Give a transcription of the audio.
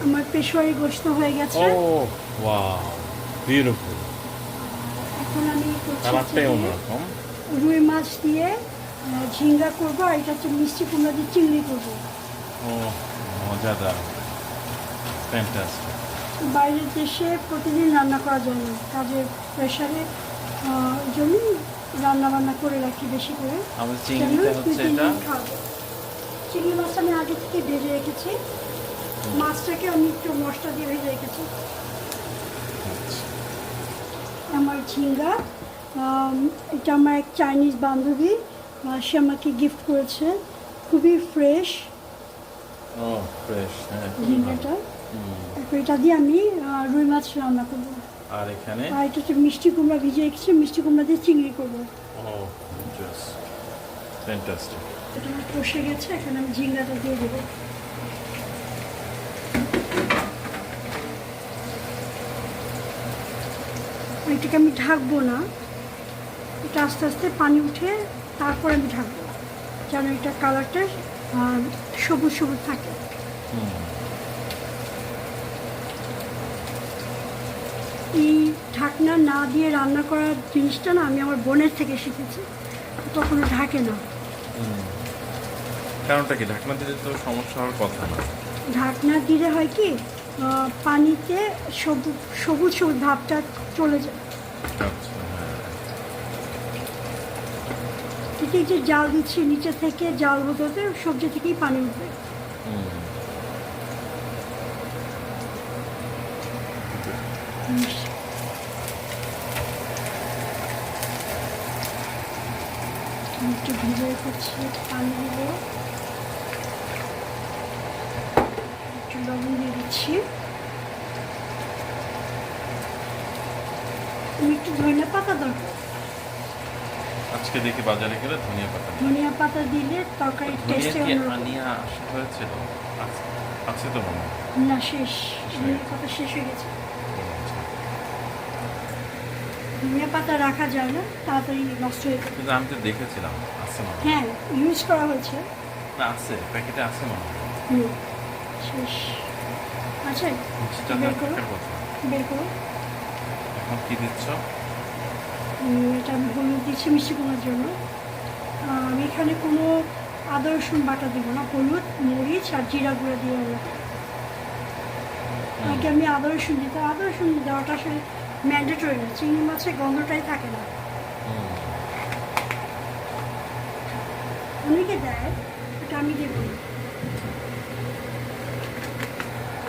আমার পেশোয়ারি গোশত হয়ে গেছে। Oh, wow. Beautiful. এখন আমি কালারটাই অন্যরকম। রুই মাছ দিয়ে ঝিঙ্গা করবো, আর এটা হচ্ছে মিষ্টি কুমড়া দিয়ে চিংড়ি করবো। ও মজাদার, ফ্যান্টাস্টিক। বাইরের দেশে প্রতিদিন রান্না করা যায় না, কাজের প্রেশারে জন্যই রান্না বান্না করে রাখি বেশি করে। আমার চিংড়িটা হচ্ছে এটা। চিংড়ি মাছটা আমি আগে থেকে ভেজে রেখেছি, মাছটাকে আমি একটু মশলা দিয়ে ভেজে রেখেছি। আমার ঝিঙ্গা, এটা আমার এক চাইনিজ বান্ধবী, সে আমাকে গিফট করেছে, খুবই ফ্রেশ ও ফ্রেশ, হ্যাঁ ঝিঙ্গাটা। তারপর এটা দিয়ে আমি রুই মাছ রান্না করবো। আর এখানে আর এটা হচ্ছে মিষ্টি কুমড়া ভিজে রেখেছি, মিষ্টি কুমড়া দিয়ে চিংড়ি করবো। ও জাস্ট ফ্যান্টাস্টিক। এটা আমার কষে গেছে, এখন আমি ঝিঙ্গাটা দিয়ে দেবো। এটাকে আমি ঢাকবো না, এটা আস্তে আস্তে পানি উঠে তারপর আমি ঢাকবো, যেন এটা কালারটা সবুজ সবুজ থাকে। এই ঢাকনা না দিয়ে রান্না করার জিনিসটা না আমি আমার বোনের থেকে শিখেছি, কখনো ঢাকে না। কারণটা কি? ঢাকনা দিলে তো সমস্যা হওয়ার কথা না। ঢাকনা দিলে হয় কি, পানিতে সবুজ সবুজ সবুজ ভাবটা চলে যায়। আচ্ছা, হ্যাঁ। ঠিক যে জাল দিচ্ছি নিচে থেকে, জাল হতে সবজি থেকেই পানি উঠবে। একটু ভিজে রেখেছি, পানি দিব, একটু লবণ দিয়ে দিচ্ছি। একটু ধনিয়া পাতা দরকার, আজকে দেখি বাজারে গেলে ধনিয়া পাতা নেই। ধনিয়া পাতা দিলে তরকারির টেস্টে আনিয়া আসা হয়েছিল, আছে তো মনে হয়। না, শেষ, ধনিয়া পাতা শেষ হয়ে গেছে। ধনিয়া পাতা রাখা যায় না, তাড়াতাড়ি নষ্ট হয়ে যায়। কিন্তু আমি তো দেখেছিলাম আছে মনে হয়। হ্যাঁ, ইউজ করা হয়েছে। না, আছে, প্যাকেটে আছে মনে হয়। শেষ আছে, মিষ্টিটা বের করো, থাকার কথা। বের করো। এখন কি দিচ্ছ? এটা আমি হলুদ দিচ্ছি মিষ্টি কুমড়ার জন্য। আমি এখানে কোনো আদা রসুন বাটা দেবো না, হলুদ, মরিচ আর জিরা গুঁড়ো দিয়ে রান্না করব। আগে আমি আদা রসুন দিতাম, আদা রসুন দেওয়াটা আসলে ম্যান্ডেটরি না, চিংড়ি মাছের গন্ধটাই থাকে না। অনেকে দেয়, এটা আমি দেবো না।